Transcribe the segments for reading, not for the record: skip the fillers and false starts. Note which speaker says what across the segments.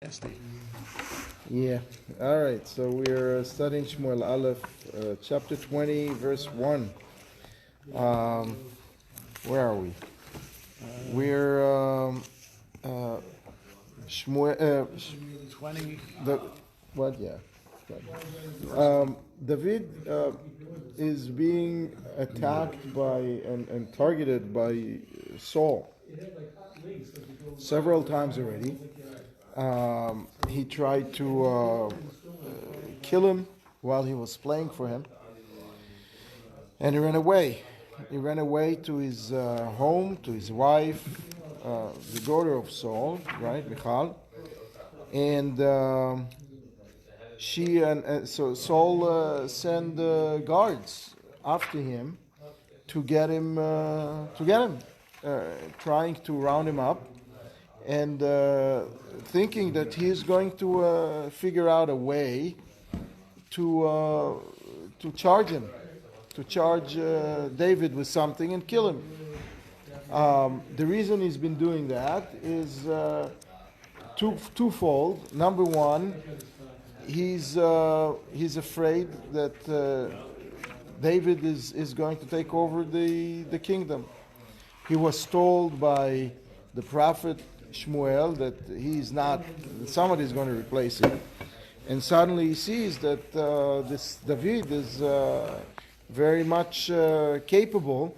Speaker 1: Nasty.
Speaker 2: Yeah. All right. So we're studying Shmuel I, chapter 20, verse 1. Where are we? We're Shmuel.
Speaker 1: 20.
Speaker 2: What? Yeah. David is being attacked by and targeted by Saul several times already. He tried to kill him while he was playing for him, and he ran away. He ran away to his home, to his wife, the daughter of Saul, right, Michal, and so Saul sent guards after him to get him, trying to round him up, and thinking that he's going to figure out a way to charge him, to charge David with something and kill him. The reason he's been doing that is twofold. Number one, he's afraid that David is going to take over the kingdom. He was told by the prophet Shmuel that somebody is going to replace him, and suddenly he sees that this David is very much capable,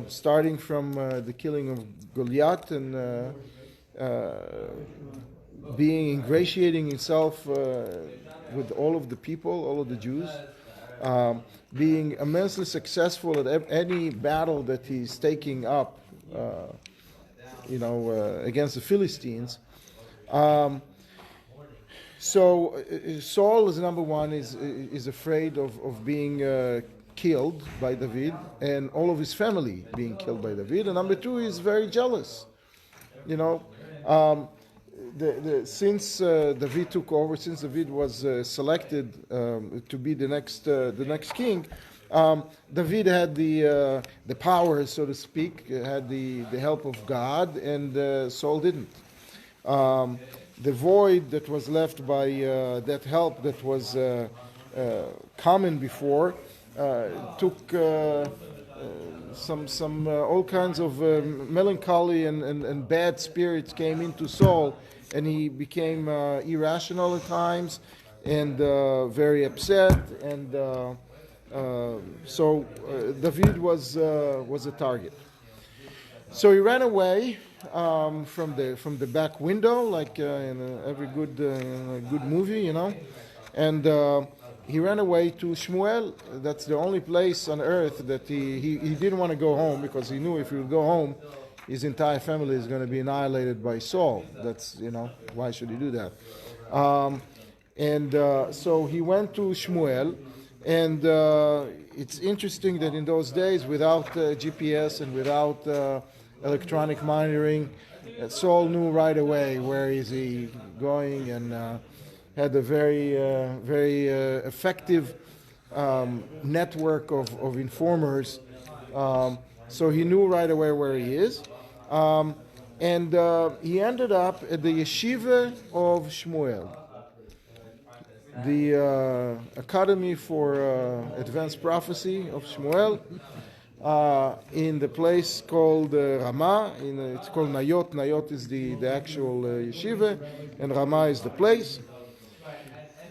Speaker 2: starting from the killing of Goliath and ingratiating himself with all of the people, all of the Jews, being immensely successful at any battle that he's taking up. Against the Philistines. So Saul is number one, is afraid of being killed by David, and all of his family being killed by David. And number two, is very jealous. Since David took over, since David was selected to be the next king. David had the power, so to speak, had the help of God, and Saul didn't. The void that was left by that help that was common before took some all kinds of melancholy and bad spirits came into Saul, and he became irrational at times and very upset, and so David was a target. So he ran away from the back window, like in every good movie, and he ran away to Shmuel. That's the only place on earth that he didn't want to go home, because he knew if he would go home, his entire family is going to be annihilated by Saul. That's why should he do that? So he went to Shmuel. And it's interesting that in those days, without GPS and without electronic monitoring, Saul knew right away where is he going, and had a very effective network of informers. So he knew right away where he is. And he ended up at the yeshiva of Shmuel, the Academy for Advanced Prophecy of Shmuel, in the place called Ramah. It's called Nayot. Nayot is the actual yeshiva, and Ramah is the place.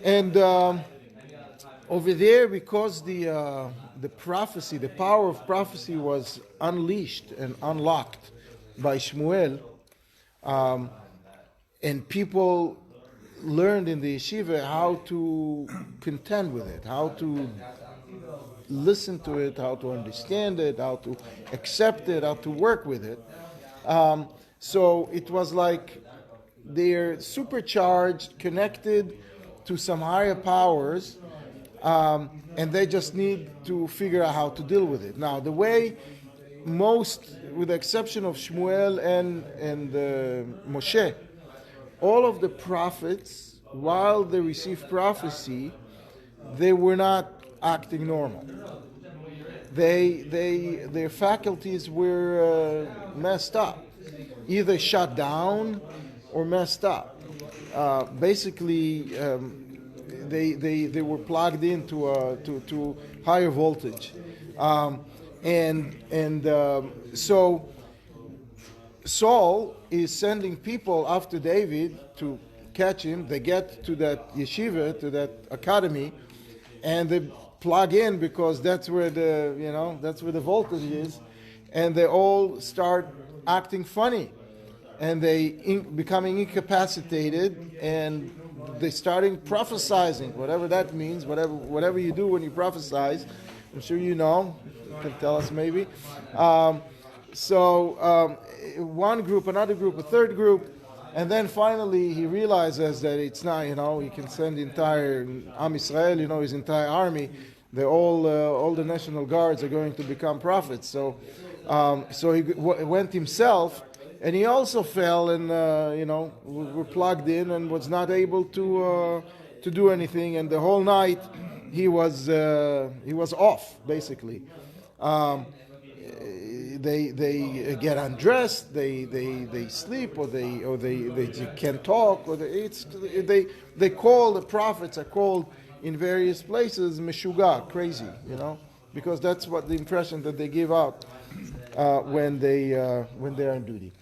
Speaker 2: And over there, because the prophecy, the power of prophecy was unleashed and unlocked by Shmuel, and people learned in the yeshiva how to contend with it, how to listen to it, how to understand it, how to accept it, how to work with it. So it was like they're supercharged, connected to some higher powers, and they just need to figure out how to deal with it. Now, the way most, with the exception of Shmuel and Moshe, all of the prophets, while they received prophecy, they were not acting normal. Their faculties were messed up, either shut down or messed up. basically they were plugged into to higher voltage, so Saul is sending people after David to catch him. They get to that yeshiva, to that academy, and they plug in because that's where the voltage is, and they all start acting funny, and they becoming incapacitated, and they starting prophesizing, whatever that means, whatever you do when you prophesize. I'm sure you know. You can tell us maybe. One group, another group, a third group, and then finally he realizes that it's not, he can send the entire Am Israel, his entire army. All the national guards are going to become prophets. So he went himself, and he also fell and were plugged in and was not able to do anything. And the whole night he was off basically. They get undressed, they sleep, or they can't talk, or they call, the prophets are called in various places meshuga, crazy, because that's what the impression that they give out when they're on duty.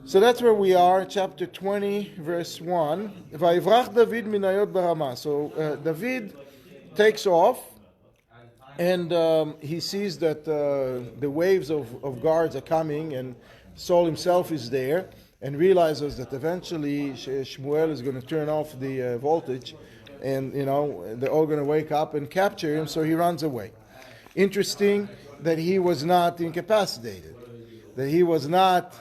Speaker 2: So that's where we are, chapter 20, verse 1. Vayivrach David minayot barama. So David takes off, and he sees that the waves of guards are coming, and Saul himself is there, and realizes that eventually Shmuel is going to turn off the voltage, and they're all going to wake up and capture him, so he runs away. Interesting that he was not incapacitated, that he was not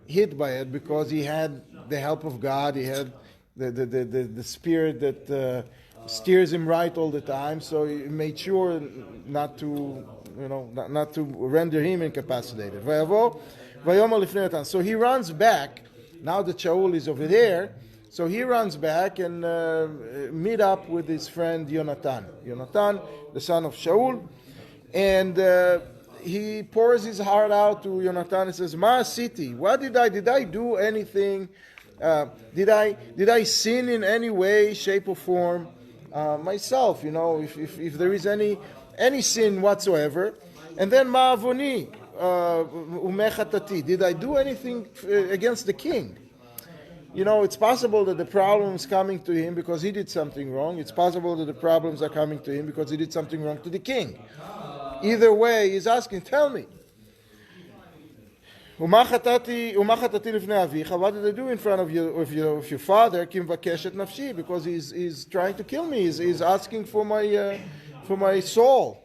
Speaker 2: hit by it, because he had the help of God, he had the spirit that steers him right all the time, so he made sure not to render him incapacitated. So he runs back, now that Shaul is over there, so he runs back and meet up with his friend Yonathan, the son of Shaul, and he pours his heart out to Yonathan and says, Ma asiti, what did I do anything? Did I sin in any way, shape or form? Myself, if there is any sin whatsoever, and then ma'avoni umechatati, did I do anything against the king? It's possible that the problem is coming to him because he did something wrong. It's possible that the problems are coming to him because he did something wrong to the king. Either way, he's asking, tell me. What did I do in front of your father? Because he's trying to kill me. He's asking for my soul.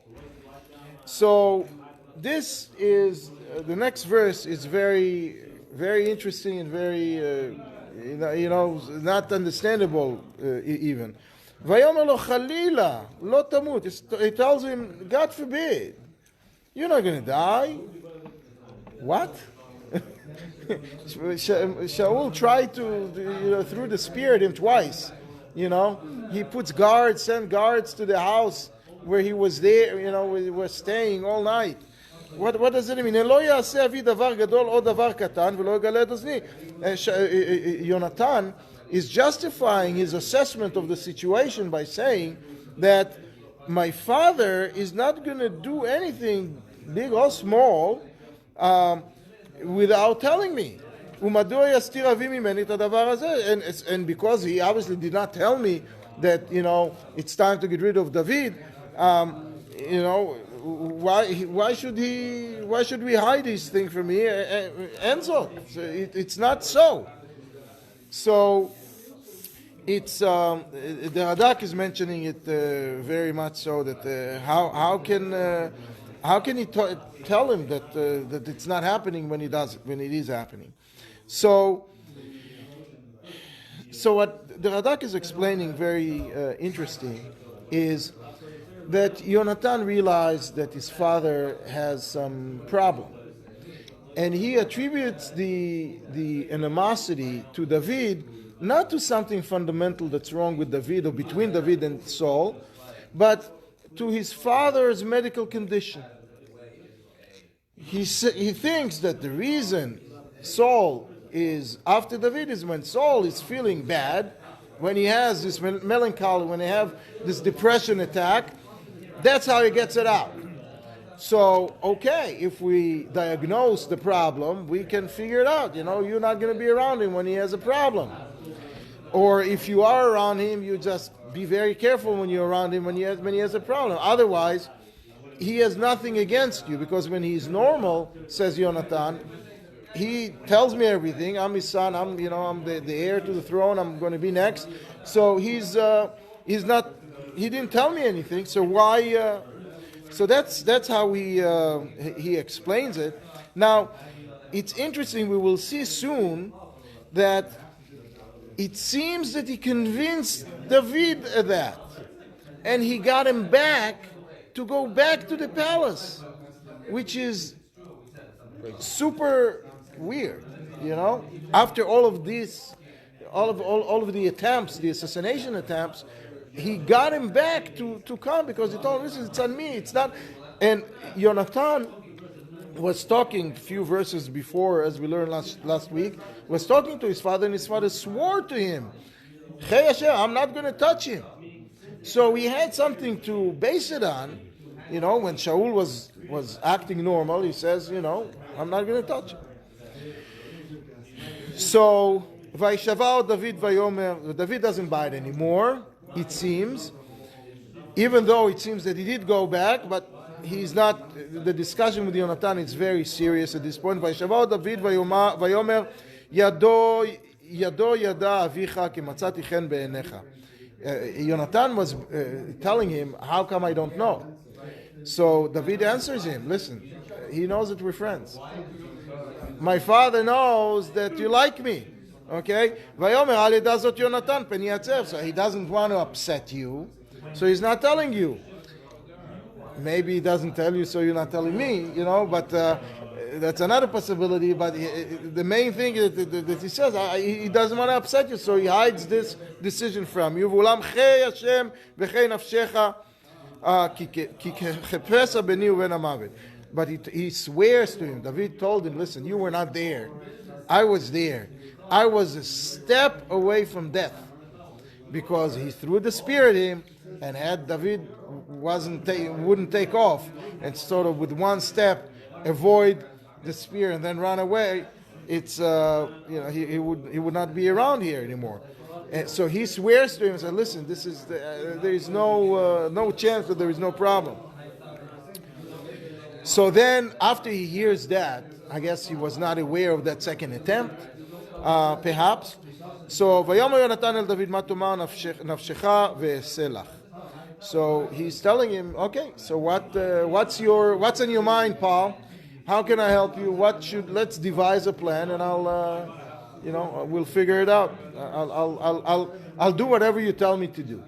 Speaker 2: So this is the next verse is very, very interesting and very not understandable even. It tells him, God forbid, you're not going to die. What? Shaul tried to, through the spirit, him twice. He puts send guards to the house where he was there, where he was staying all night. What does it mean? Yonathan is justifying his assessment of the situation by saying that my father is not going to do anything big or small without telling me. And because he obviously did not tell me that it's time to get rid of David, why should we hide this thing from me? Enzo, it's not so. So it's the Radak is mentioning it very much so that how can he tell him that it's not happening when it is happening? So what the Radak is explaining very interesting is that Yonathan realized that his father has some problem, and he attributes the animosity to David not to something fundamental that's wrong with David or between David and Saul, but to his father's medical condition. He thinks that the reason Saul is after David is when Saul is feeling bad, when he has this melancholy, when he have this depression attack. That's how he gets it out. So, okay, if we diagnose the problem, we can figure it out. You're not going to be around him when he has a problem. Or if you are around him, you just be very careful when you're around him when he has a problem. Otherwise, he has nothing against you, because when he's normal, says Yonathan, he tells me everything. I'm his son. I'm the heir to the throne. I'm going to be next. So he's not. He didn't tell me anything. So why? So that's how he explains it. Now, it's interesting. We will see soon that it seems that he convinced David of that, and he got him back to go back to the palace, which is super weird, After all of this, all of the attempts, the assassination attempts, he got him back to come, because he told him, listen, it's on me, it's not. And Yonathan was talking a few verses before, as we learned last week, was talking to his father, and his father swore to him, Chei Hashem, I'm not going to touch him. So he had something to base it on. When Shaul was acting normal, he says, I'm not going to touch him. So, Vaishavao David Vayomer, David doesn't bite anymore, it seems, even though it seems that he did go back, but he's not. The discussion with Yonathan is very serious at this point. Vaishavao David Vayomer, Yado Yada Avicha Kimatzati Chen Be'enecha. Yonathan was telling him, how come I don't know? So David answers him, listen, he knows that we're friends. My father knows that you like me. Okay? So he doesn't want to upset you. So he's not telling you. Maybe he doesn't tell you, so you're not telling me, but that's another possibility. But the main thing is that he says, he doesn't want to upset you, so he hides this decision from you. But he swears to him. David told him, listen, you were not there. I was there. I was a step away from death, because he threw the spear at him, and had David wouldn't take off, and sort of with one step avoid the spear and then run away, it's he would not be around here anymore. And so he swears to him and said, listen, this is there is no chance that there is no problem. So then, after he hears that, I guess he was not aware of that second attempt, perhaps. So, Vayomer Yonatan el David Matumar nafshecha ve'eselach. So he's telling him, okay, so what's in your mind, Paul? How can I help you? Let's devise a plan, and we'll figure it out. I'll do whatever you tell me to do.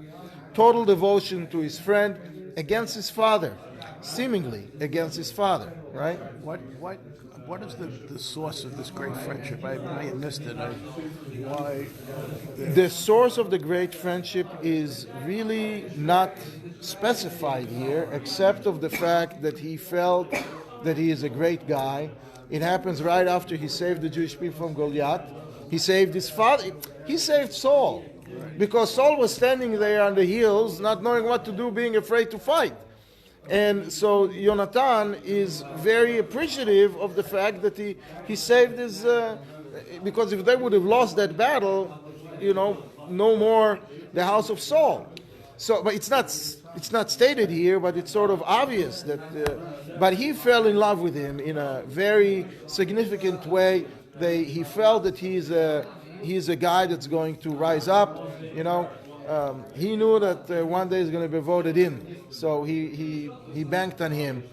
Speaker 2: Total devotion to his friend against his father. Seemingly against his father, right?
Speaker 1: What is the source of this great friendship? I may have missed it. Why?
Speaker 2: The source of the great friendship is really not specified here, except of the fact that he felt that he is a great guy. It happens right after he saved the Jewish people from Goliath. He saved his father. He saved Saul, because Saul was standing there on the hills, not knowing what to do, being afraid to fight. And so Yonathan is very appreciative of the fact that he saved his, because if they would have lost that battle, no more the house of Saul. So, but it's not stated here, but it's sort of obvious that. But he fell in love with him in a very significant way. He felt that he's a guy that's going to rise up. He knew that one day he's going to be voted in, so he banked on him,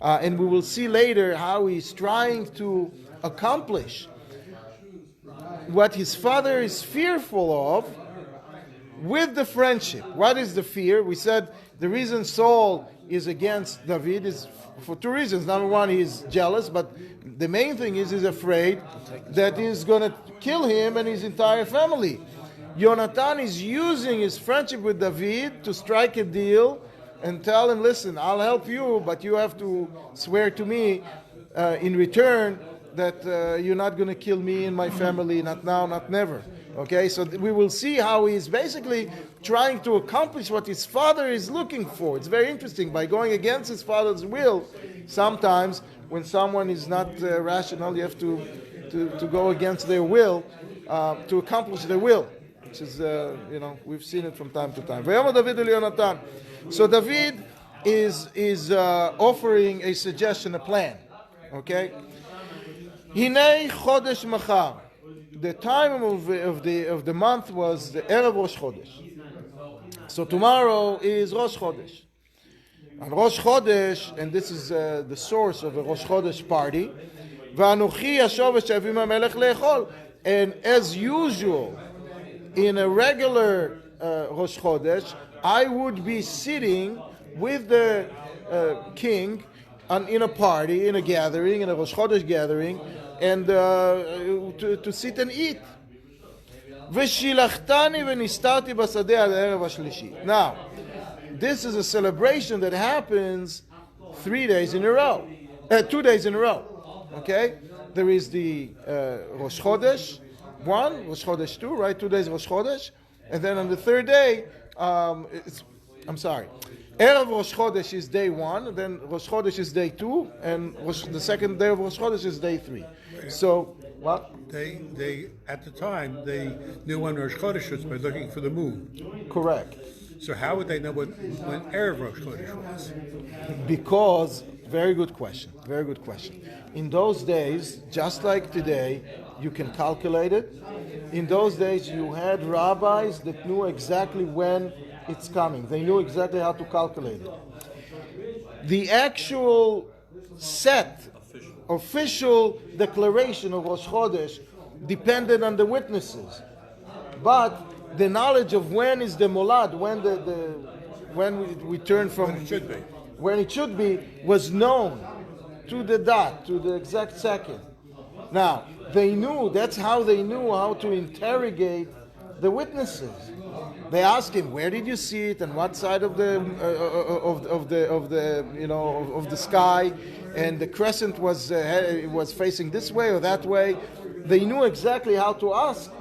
Speaker 2: and we will see later how he's trying to accomplish what his father is fearful of with the friendship. What is the fear? We said the reason Saul is against David is for two reasons. Number one, he's jealous, but the main thing is he's afraid that he's going to kill him and his entire family. Yonathan is using his friendship with David to strike a deal and tell him, listen, I'll help you, but you have to swear to me in return that you're not going to kill me and my family, not now, not never. Okay, so we will see how he's basically trying to accomplish what his father is looking for. It's very interesting. By going against his father's will, sometimes when someone is not rational, you have to go against their will to accomplish their will, which is, we've seen it from time to time. So David is offering a suggestion, a plan. Okay? Hinei chodesh machar. The time of the month was the Erev Rosh Chodesh. So tomorrow is Rosh Chodesh. And Rosh Chodesh, and this is the source of a Rosh Chodesh party. V'anochi yashov v'shavim hamelech le'echol. And as usual, in a regular Rosh Chodesh, I would be sitting with the king in a party, in a gathering, in a Rosh Chodesh gathering, and to sit and eat. Now, this is a celebration that happens 3 days in a row, 2 days in a row. Okay, there is the Rosh Chodesh 1, Rosh Chodesh 2, right? 2 days Rosh Chodesh, and then on the third day, Erev Rosh Chodesh is day 1, then Rosh Chodesh is day 2, and the second day of Rosh Chodesh is day 3. So, what?
Speaker 3: They at the time, they knew when Rosh Chodesh was by looking for the moon.
Speaker 2: Correct.
Speaker 3: So how would they know when Erev Rosh Chodesh was?
Speaker 2: Because, very good question. In those days, just like today, you can calculate it. In those days, you had rabbis that knew exactly when it's coming. They knew exactly how to calculate it. The actual official declaration of Rosh Chodesh depended on the witnesses. But the knowledge of when is the molad, when we turn from when it should be, was known to the dot, to the exact second. Now, they knew, that's how they knew how to interrogate the witnesses. They asked him, where did you see it, and what side of the sky, and the crescent was facing this way or that way. They knew exactly how to ask,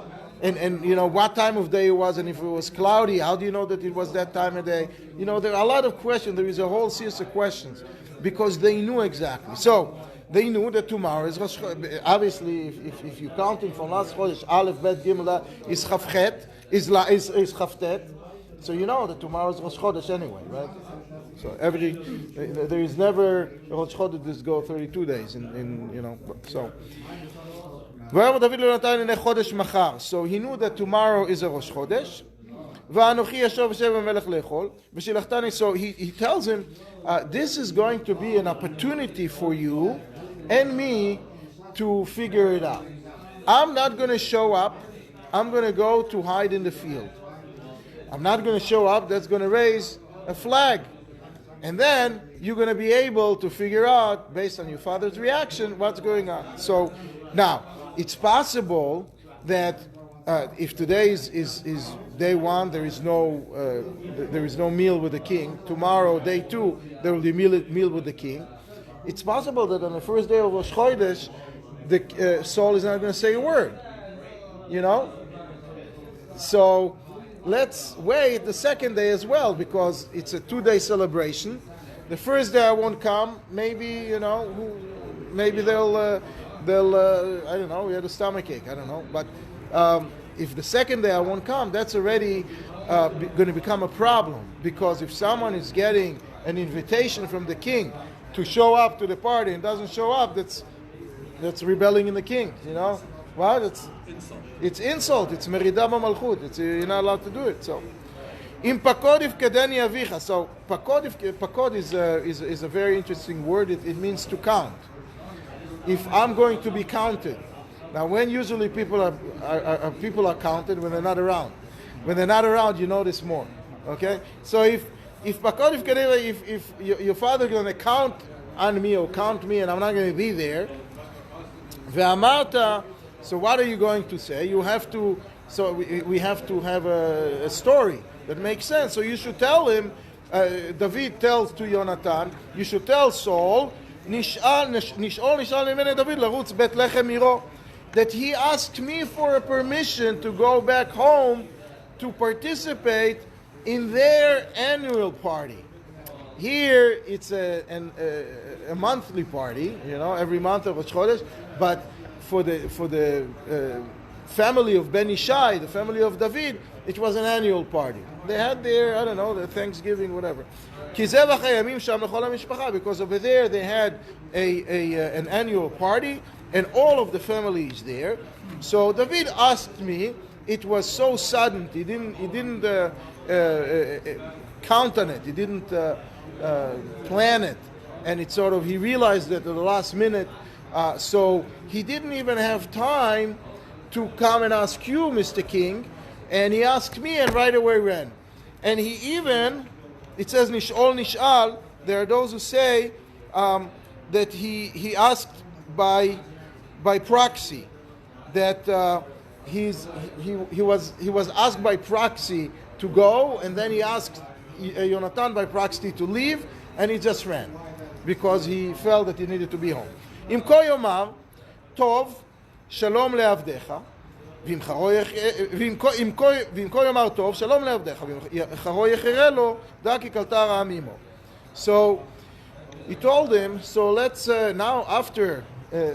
Speaker 2: and what time of day it was, and if it was cloudy, how do you know that it was that time of day? There are a lot of questions. There is a whole series of questions because they knew exactly. So they knew that tomorrow is Rosh Chodesh. Obviously, if you counting from last Chodesh, Aleph, Bet, Gimel, is Chavchet, is Chavtet. So you know that tomorrow is Rosh Chodesh anyway, right? So there is never a Rosh Chodesh that go 32 days so. So he knew that tomorrow is a Rosh Chodesh. So he tells him, this is going to be an opportunity for you and me to figure it out. I'm not going to show up. I'm going to go to hide in the field. I'm not going to show up. That's going to raise a flag. And then you're going to be able to figure out, based on your father's reaction, what's going on. So now, it's possible that if today is day 1, there is no meal with the king. Tomorrow, day 2, there will be meal with the king. It's possible that on the first day of Rosh Chodesh, the Saul is not going to say a word. So let's wait the second day as well, because it's a 2-day celebration. The first day I won't come. Maybe maybe they'll I don't know. We had a stomachache. I don't know. But if the second day I won't come, that's already going to become a problem, because if someone is getting an invitation from the king to show up to the party and doesn't show up, that's rebelling in the king. Well, it's insult. It's merida b'malchut. You're not allowed to do it. So, im pakod ifkadeni avicha. So, pakod is a very interesting word. It means to count. If I'm going to be counted. Now, when usually people are counted when they're not around. When they're not around, you notice more. Okay. So if pakod ifkadeni, if your father is going to count on me or count me, and I'm not going to be there, ve'amarta. So what are you going to say? You have to. So we have to have a story that makes sense. So you should tell him. David tells to Yonathan, you should tell Saul נשאל ממני דוד לרוץ בית לחם עירו. That he asked me for a permission to go back home to participate in their annual party. Here it's a monthly party, every month of Rosh Chodesh, but for the family of Ben Ishai, the family of David, it was an annual party. They had their, their Thanksgiving, whatever. Because over there they had an annual party, and all of the family is there. So David asked me. It was so sudden. He didn't count on it. He didn't plan it, and it sort of he realized that at the last minute. So he didn't even have time to come and ask you, Mr. King, and he asked me, and right away ran. And he even, it says nish'al. There are those who say that he asked by proxy, that he was asked by proxy to go, and then he asked Yonathan by proxy to leave, and he just ran because he felt that he needed to be home. אם כה יאמר, טוב, שלום לעבדיך, ואם כה יאמר טוב, שלום לעבדיך, ואם חרו יחרה לו, דע כי קלטה רעה עמו. So he told him, so let's now after,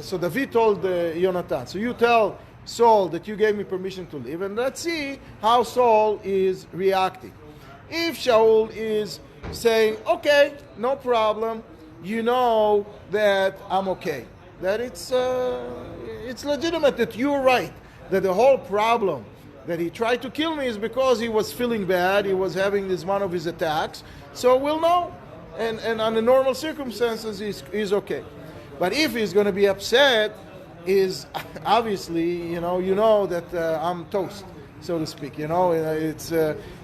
Speaker 2: so David told Yonathan, so you tell Saul that you gave me permission to leave, and let's see how Saul is reacting. If Shaul is saying, okay, no problem, you know that I'm okay, that it's legitimate, that you're right, that the whole problem that he tried to kill me is because he was feeling bad, he was having this one of his attacks, so we'll know, and under normal circumstances he's okay. But if he's going to be upset, is obviously, you know that I'm toast, so to speak. It's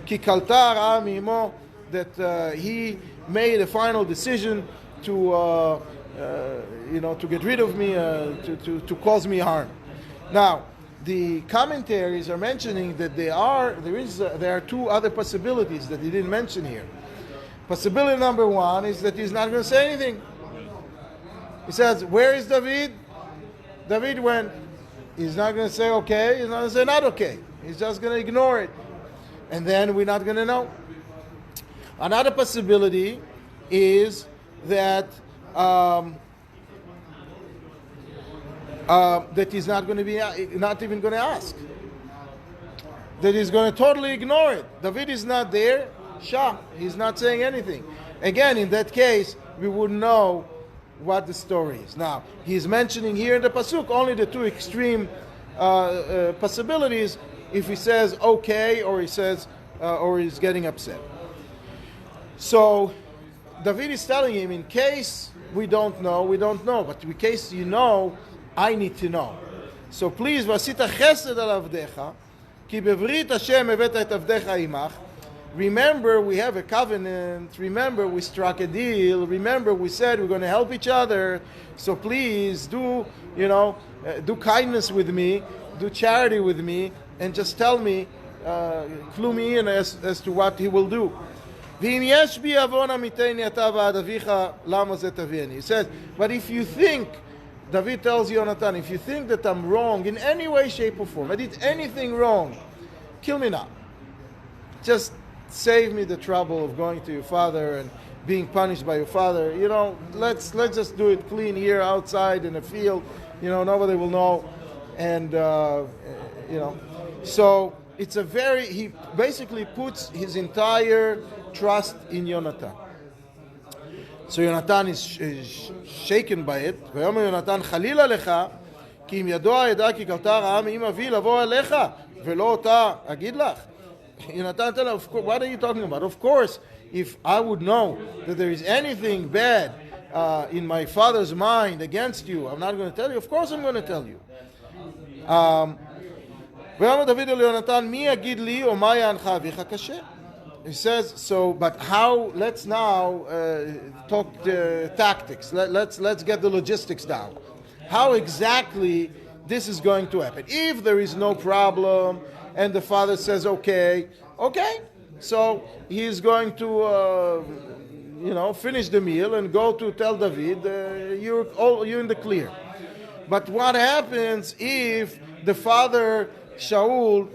Speaker 2: ki kalta ra'a mimo, that he made a final decision to get rid of me, to cause me harm. Now, the commentaries are mentioning that there are two other possibilities that he didn't mention here. Possibility number one is that he's not going to say anything. He says, where is David? David went. He's not going to say okay. He's not going to say not okay. He's just going to ignore it. And then we're not going to know. Another possibility is that that he's not even going to ask. That he's going to totally ignore it. David is not there. He's not saying anything. Again, in that case, we wouldn't know what the story is. Now, he's mentioning here in the pasuk only the two extreme possibilities. If he says okay, or he says, or he's getting upset. So, David is telling him, in case we don't know, but in case you know, I need to know. So please, vasita chesed al avdecha, ki bevrit Hashem eveta et avdecha imach. Remember, we have a covenant. Remember, we struck a deal. Remember, we said we're going to help each other. So please do kindness with me, do charity with me, and just tell me, clue me in as to what he will do. He says, but if you think, David tells Yonathan, if you think that I'm wrong in any way, shape, or form, I did anything wrong, kill me now. Just save me the trouble of going to your father and being punished by your father. Let's just do it clean here outside in a field. Nobody will know. And so it's he basically puts his entire trust in Yonathan. So Yonathan is shaken by it. ויאמר יונתן חלילה לך, כי אם ידוע ידע כי קלטה רעה מעם אבי לבוא אליך, ולא אותה אגיד לך. Yonathan tell him, what are you talking about? Of course, if I would know that there is anything bad in my father's mind against you, I'm not going to tell you. Of course I'm going to tell you. ויאמר דוד אל יונתן, מי יגיד לי או מה יענך אביך קשה? He says, so, but how, let's now talk the tactics. Let's get the logistics down. How exactly this is going to happen? If there is no problem, and the father says, okay, so he's going to finish the meal and go to tell David, you're in the clear. But what happens if the father Shaul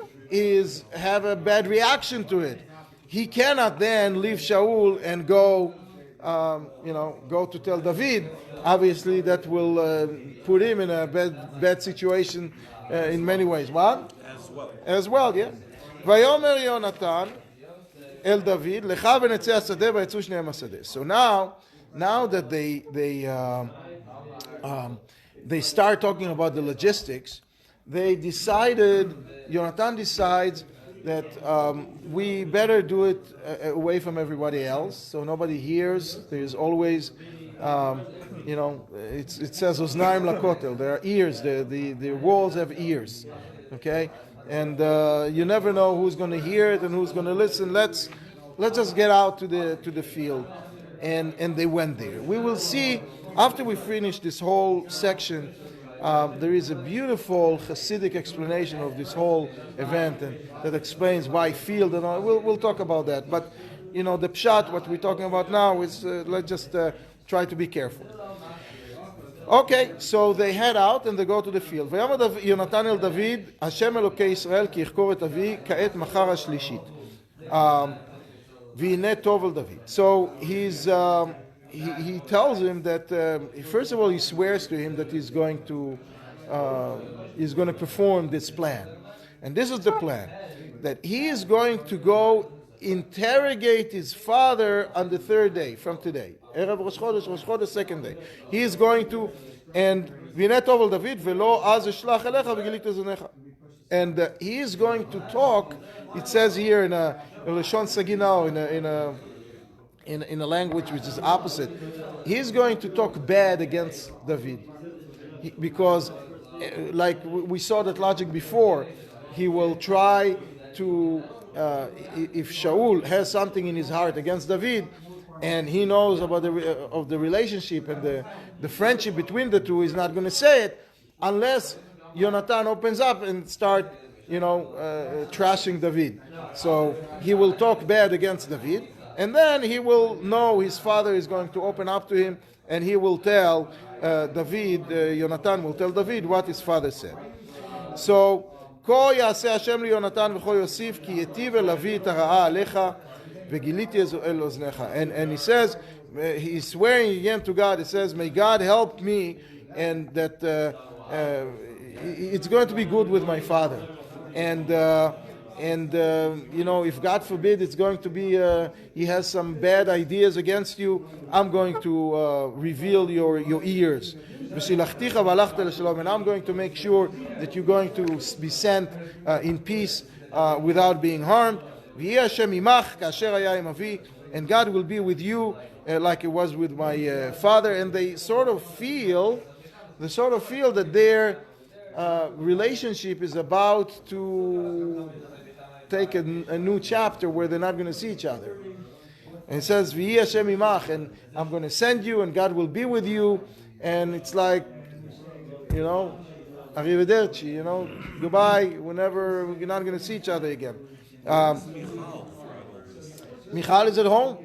Speaker 2: have a bad reaction to it? He cannot then leave Shaul and go to tell David. Obviously, that will put him in a bad situation in many ways. What? As well, yeah. ויאמר יונתן אל דוד, לך ונצא השדה ויצאו שניהם השדה. So now that they start talking about the logistics, Yonathan decides that we better do it away from everybody else, so nobody hears. There's always, it says Oznaim lakotel. There are ears. The walls have ears, okay? And you never know who's going to hear it and who's going to listen. Let's just get out to the field, and they went there. We will see after we finish this whole section. There is a beautiful Hasidic explanation of this whole event, and that explains why field and all. We'll talk about that. But the pshat, what we're talking about now is let's just try to be careful. Okay, so they head out and they go to the field. ויאמר יונתן אל דוד, השם אלוקי ישראל כי יחקור את אבי כעת מחר השלישית. והנה טוב אל דוד. So he tells him that first of all he swears to him that he's going to perform this plan, and this is the plan, that he is going to go interrogate his father on the third day from today. Erev Rosh Chodesh, second day. He is going to, and והנה טוב אל דוד ולא אז אשלח אליך וגילית זונך. And he is going to talk. It says here in a Lashon Saginah, in a language which is opposite. He's going to talk bad against David, because, like we saw that logic before, he will try to, if Shaul has something in his heart against David, and he knows about the relationship and the friendship between the two, he's not going to say it unless Yonathan opens up and start, trashing David. So he will talk bad against David. And then he will know his father is going to open up to him, and he will tell Yonathan will tell David what his father said. So, כה יעשה השם ליונתן וכה יוסיף כי יטיב אל אבי את הרעה עליך וגיליתי אל אוזניך. And he says, he's swearing again to God, he says, may God help me, and that it's going to be good with my father. And if God forbid it's going to be, he has some bad ideas against you, I'm going to reveal your ears. And I'm going to make sure that you're going to be sent in peace without being harmed. And God will be with you like it was with my father. And they sort of feel that their relationship is about to take a new chapter where they're not going to see each other. And it says, V'yi Hashem imach, and I'm going to send you, and God will be with you. And it's like, arrivederci, goodbye, whenever we're not going to see each other again. Michal is at home.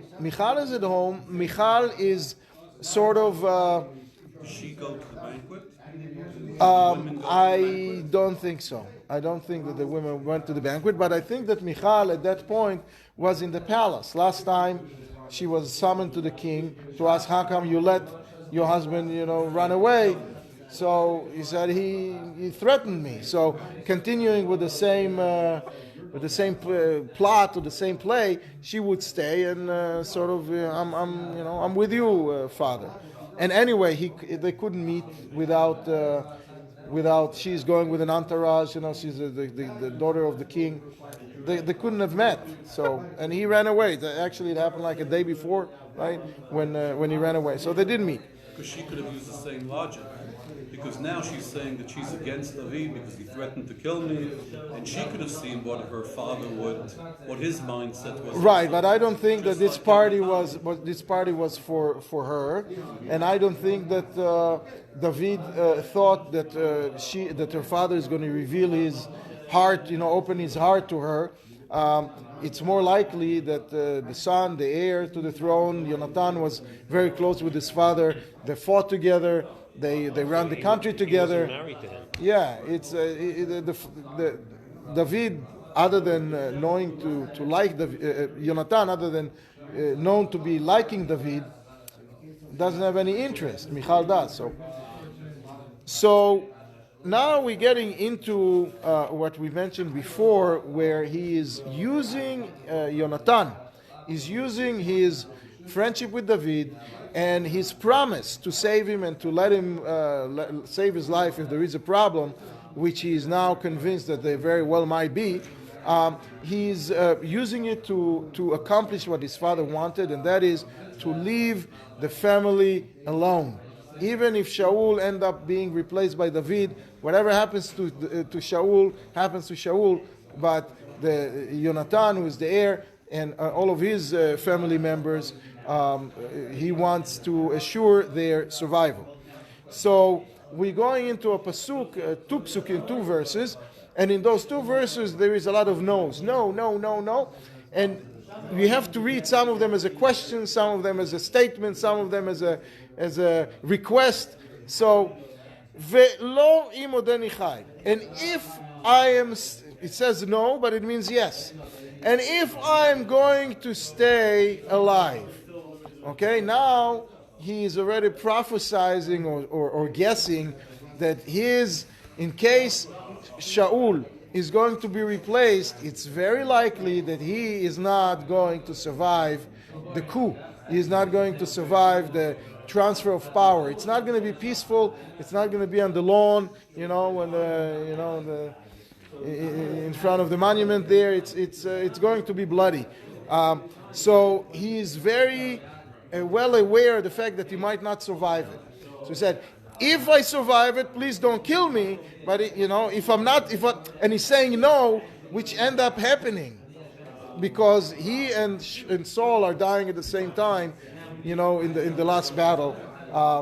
Speaker 2: Michal is sort of...
Speaker 4: Does she go to the banquet?
Speaker 2: I don't think so. I don't think that the women went to the banquet, but I think that Michal at that point was in the palace. Last time she was summoned to the king to ask, how come you let your husband, run away? So he said he threatened me. So continuing with the same plot or the same play, she would stay and I'm with you, father. And anyway, they couldn't meet without she's going with an entourage. She's the daughter of the king. They couldn't have met. So, and he ran away. Actually, it happened like a day before, right? When he ran away. So they didn't meet.
Speaker 4: Because she could have used the same logic. Because now she's saying that she's against David because he threatened to kill me, and she could have seen what her father what his mindset was.
Speaker 2: Right, but I don't think that this party was for her, and I don't think that David thought that her father is going to reveal his heart, open his heart to her. it's more likely that the son, the heir to the throne, Yonathan, was very close with his father. They fought together. They ran the country together.
Speaker 5: Married to him.
Speaker 2: Yeah, it's David, other than knowing to like Yonathan, other than known to be liking David, doesn't have any interest. Michal does. So now we're getting into what we mentioned before, where he is using Yonathan. He's using his friendship with David and his promise to save him and to let him save his life if there is a problem, which he is now convinced that there very well might be. He's using it to accomplish what his father wanted, and that is to leave the family alone. Even if Shaul end up being replaced by David, whatever happens to Shaul happens to Shaul, but the Yonathan, who is the heir, and all of his family members, he wants to assure their survival. So we're going into a pasuk, two psukim, 2 verses, and in those 2 verses there is a lot of no's. No, no, no, no. And we have to read some of them as a question, some of them as a statement, some of them as a request. So, ve'lo imodeni chai. And if I am, it says no, but it means yes. And if I am going to stay alive, okay, now he is already prophesizing or guessing that in case Shaul is going to be replaced, it's very likely that he is not going to survive the coup. He is not going to survive the transfer of power. It's not going to be peaceful. It's not going to be on the lawn, when in front of the monument there. It's going to be bloody. So he is very well aware of the fact that he might not survive it. So he said, if I survive it, please don't kill me. But and he's saying no, which end up happening because he and Saul are dying at the same time, in the last battle.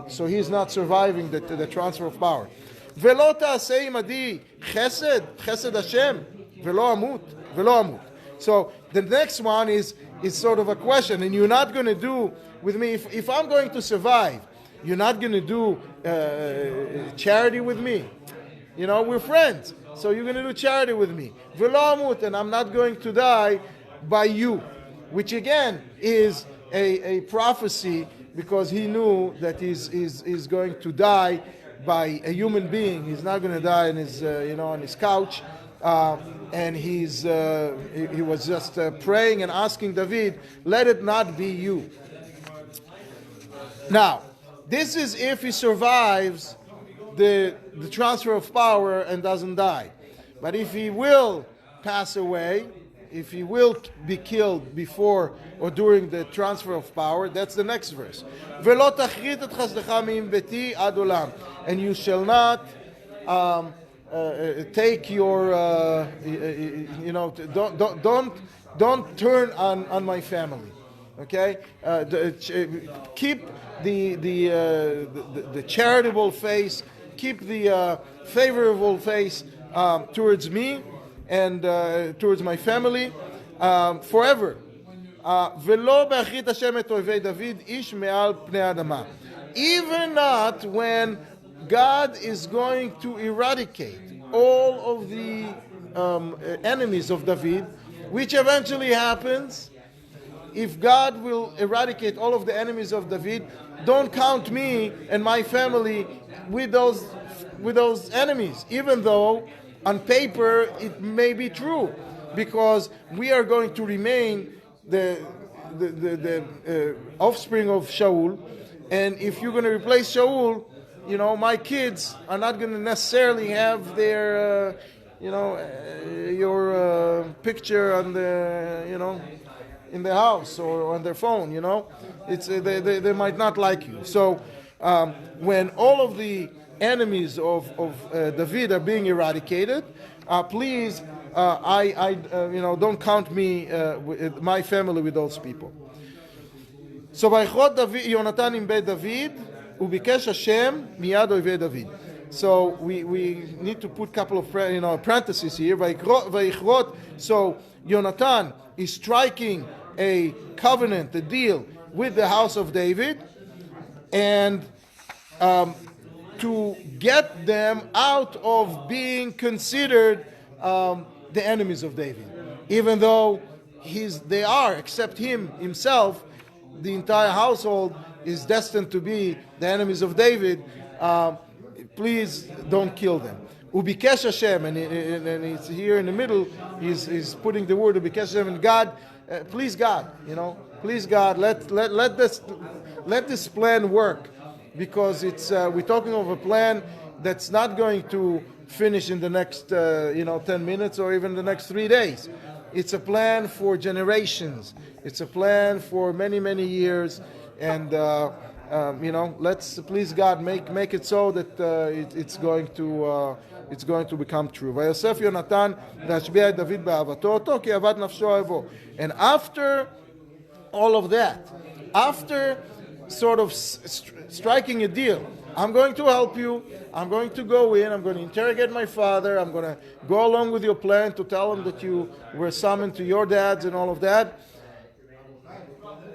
Speaker 2: So he's not surviving the transfer of power. Velo ta'aseh imadi chesed Hashem, velo amut. So the next one is sort of a question, and you're not going to do with me if I'm going to survive. You're not going to do charity with me. We're friends. So you're going to do charity with me. And I'm not going to die by you. Which again is a prophecy, because he knew that he's going to die by a human being. He's not going to die on his couch. And he was just praying and asking David, let it not be you. Now, this is if he survives the transfer of power and doesn't die. But if he will pass away, if he will be killed before or during the transfer of power, that's the next verse. "Velo tachrit et chasdecha mi'im beti ad olam." And you shall not take your, don't turn on my family. Okay, keep the charitable face, keep the favorable face towards me and towards my family forever. Velo be'achrit Hashem et oivei David ish me'al pnei adama. Even not when God is going to eradicate all of the enemies of David, which eventually happens. If God will eradicate all of the enemies of David, don't count me and my family with those enemies, even though on paper it may be true, because we are going to remain the offspring of Shaul, and if you're going to replace Shaul, my kids are not going to necessarily have their your picture on the in the house or on their phone. It's they might not like you. So when all of the enemies of David are being eradicated, please don't count me my family with those people. So ויכרות Yonathan עם בית דוד וביקש השם מיד אויבי דוד. So we need to put a couple of parentheses here. Vayichrot. So Yonathan is striking a covenant, a deal with the house of David, and to get them out of being considered the enemies of David, even though they are, except himself, the entire household is destined to be the enemies of David. Please don't kill them. Ubikesh Hashem, and it's here in the middle. He's putting the word Ubikesh Hashem, and God, please God, please God, let this plan work, because we're talking of a plan that's not going to finish in the next 10 minutes or even the next 3 days. It's a plan for generations. It's a plan for many, many years, and let's please God make it so that it's going to become true. ויוסף יונתן להשביע את דוד באהבתו אותו כי אהבת נפשו אוהבו. And after all of that, after sort of striking a deal, I'm going to help you. I'm going to go in. I'm going to interrogate my father. I'm going to go along with your plan to tell him that you were summoned to your dads and all of that.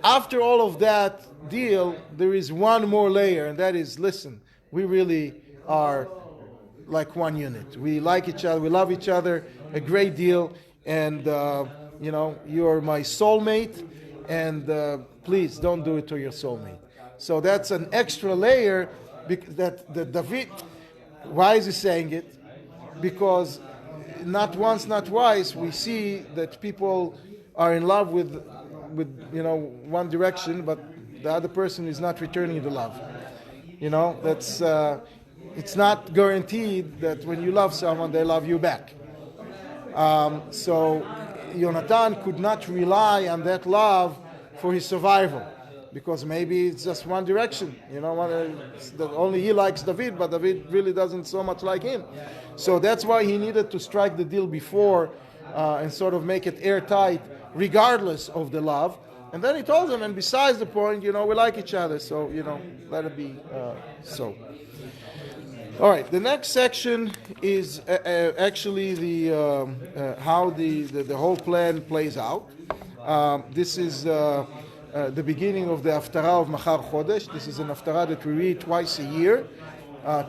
Speaker 2: After all of that deal, there is one more layer, and that is, listen, we really are like one unit. We like each other. We love each other a great deal. And, you're my soulmate. And please don't do it to your soulmate. So that's an extra layer that David, why is he saying it? Because not once, not twice, we see that people are in love with one direction, but the other person is not returning the love. That's it's not guaranteed that when you love someone, they love you back. So Yonathan could not rely on that love for his survival, because maybe it's just one direction. That only he likes David, but David really doesn't so much like him. So that's why he needed to strike the deal before and sort of make it airtight, regardless of the love. And then he told them, and besides the point, we like each other, so, let it be so. All right, the next section is actually the how the whole plan plays out. This is the beginning of the Haftarah of Machar Chodesh. This is an Haftarah that we read twice a year.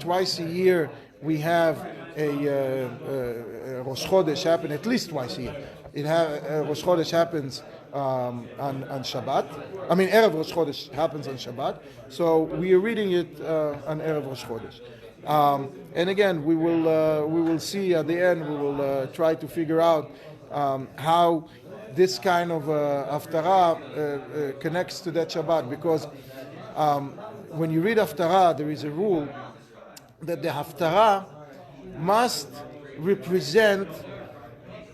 Speaker 2: Twice a year we have a Rosh Chodesh happen, at least twice a year. Rosh Chodesh happens on Shabbat. Erev Rosh Chodesh happens on Shabbat. So we are reading it on Erev Rosh Chodesh. And again, we will see at the end. We will try to figure out how this kind of Haftarah connects to that Shabbat, because when you read Haftarah, there is a rule that the Haftarah must represent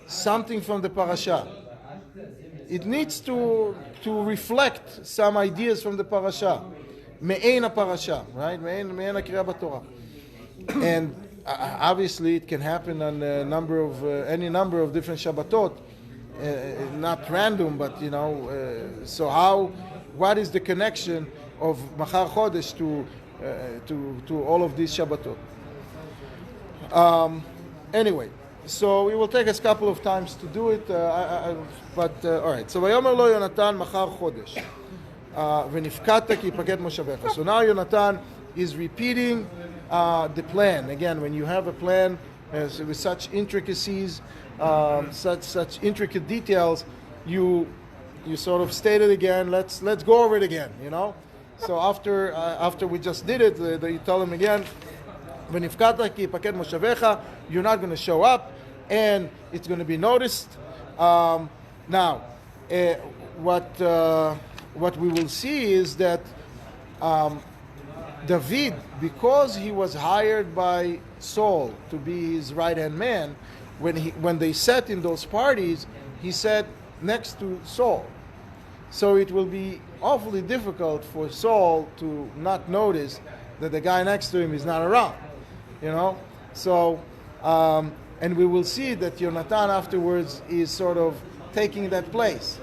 Speaker 2: something from the parasha. It needs to reflect some ideas from the parasha. Me'ein parasha, right? Me'ein HaKriya b'Torah. And obviously it can happen on any number of different Shabbatot, not random, but so what is the connection of Machar Chodesh to all of these Shabbatot? Anyway, so it will take us a couple of times to do it, but all right. So ויאמר לו יונתן מחר חודש ונפקדת כי יפקד מושבך. So now Yonathan is repeating the plan. Again, when you have a plan with such intricacies, such intricate details, you sort of state it again. Let's go over it again. So after we just did it, you tell him again, ונפקדת כי יפקד מושבך. You're not going to show up, and it's going to be noticed. Now, what we will see is that David, because he was hired by Saul to be his right-hand man, when they sat in those parties, he sat next to Saul. So it will be awfully difficult for Saul to not notice that the guy next to him is not around. So and we will see that Yonathan afterwards is sort of taking that place,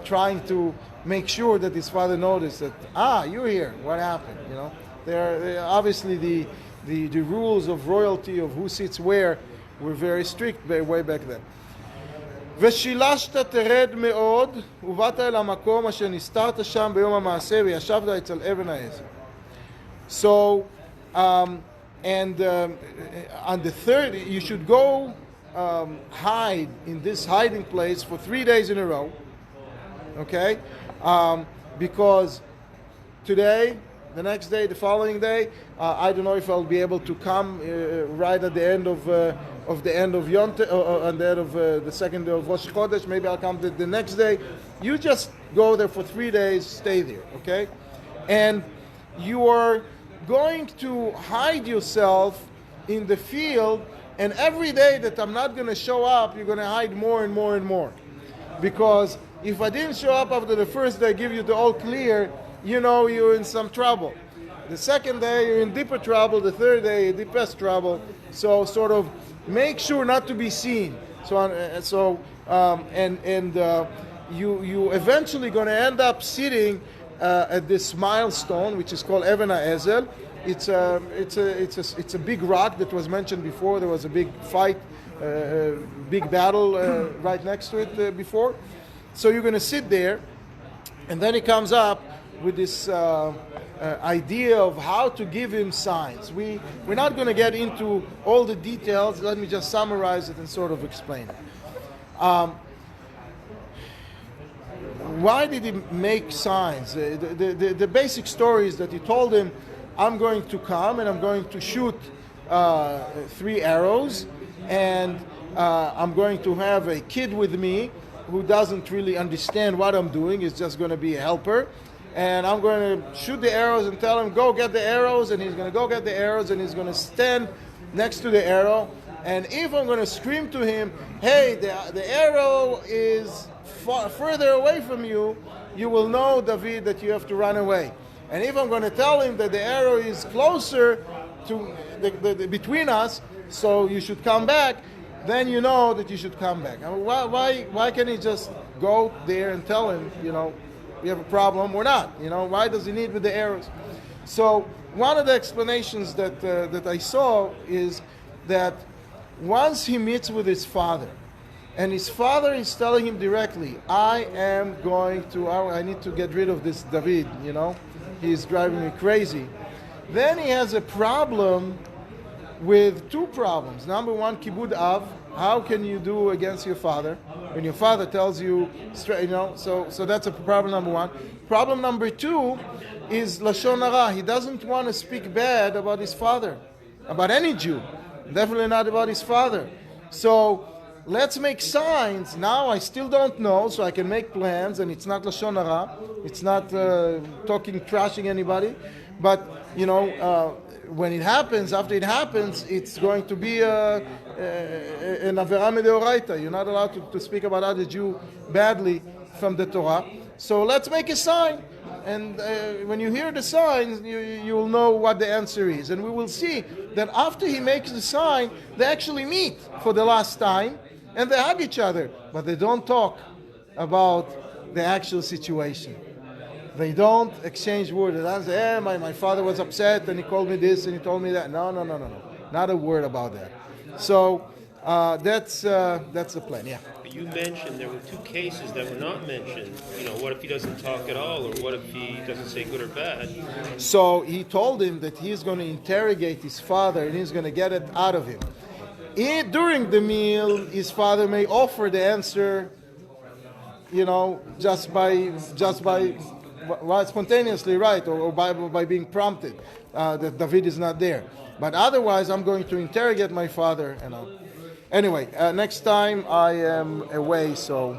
Speaker 2: trying to make sure that his father noticed that, you're here, what happened? They're obviously the rules of royalty, of who sits where, were very strict way back then. ושילשת תרד מאוד, ובאת אל המקום אשר נסתרת שם ביום המעשה, וישבת אצל אבן העזר. So, on the third, you should go hide in this hiding place for 3 days in a row, okay? Because today, the next day, the following day, I don't know if I'll be able to come right at the end of Yonathan, or at the end of the second day of Rosh Chodesh. Maybe I'll come the next day. You just go there for 3 days, stay there, okay? And you are going to hide yourself in the field, and every day that I'm not going to show up, you're going to hide more and more and more. Because if I didn't show up after the first day, give you the all clear, you know you're in some trouble. The second day, you're in deeper trouble. The third day, you're in deepest trouble. So sort of make sure not to be seen. You eventually going to end up sitting at this milestone, which is called Even HaEzel. It's a big rock that was mentioned before. There was a big fight, big battle right next to it before. So you're going to sit there, and then he comes up with this idea of how to give him signs. We're not going to get into all the details. Let me just summarize it and sort of explain it. Why did he make signs? The basic story is that he told him, I'm going to come and I'm going to shoot 3 arrows, and I'm going to have a kid with me who doesn't really understand what I'm doing. He's just going to be a helper. And I'm going to shoot the arrows and tell him, go get the arrows, and he's going to go get the arrows, and he's going to stand next to the arrow. And if I'm going to scream to him, hey, the arrow is further away from you, you will know, David, that you have to run away. And if I'm going to tell him that the arrow is closer to between us, so you should come back, then you know that you should come back. I mean, why can't he just go there and tell him, we have a problem, we're not. Why does he need with the arrows? So one of the explanations that I saw is that once he meets with his father, and his father is telling him directly, I need to get rid of this David, he's driving me crazy. Then he has a problem with 2 problems. Number one, kibud av. How can you do against your father when your father tells you straight? So that's a problem number 1. Problem number 2 is lashon hara. He doesn't want to speak bad about his father, about any Jew, definitely not about his father. So let's make signs. Now I still don't know, so I can make plans, and it's not lashon hara. It's not trashing anybody, but when it happens, after it happens, it's going to be an avera mideoraita. You're not allowed to speak about other Jew badly from the Torah. So let's make a sign. And when you hear the sign, you will know what the answer is. And we will see that after he makes the sign, they actually meet for the last time, and they hug each other. But they don't talk about the actual situation. They don't exchange words. They don't say, my father was upset and he called me this and he told me that. No. Not a word about that. So that's the plan, yeah.
Speaker 5: But you mentioned there were 2 cases that were not mentioned. What if he doesn't talk at all, or what if he doesn't say good or bad?
Speaker 2: So he told him that he's going to interrogate his father and he's going to get it out of him. During the meal, his father may offer the answer, just by spontaneously, right, or by being prompted that David is not there. But otherwise, I'm going to interrogate my father. Anyway, next time I am away, so...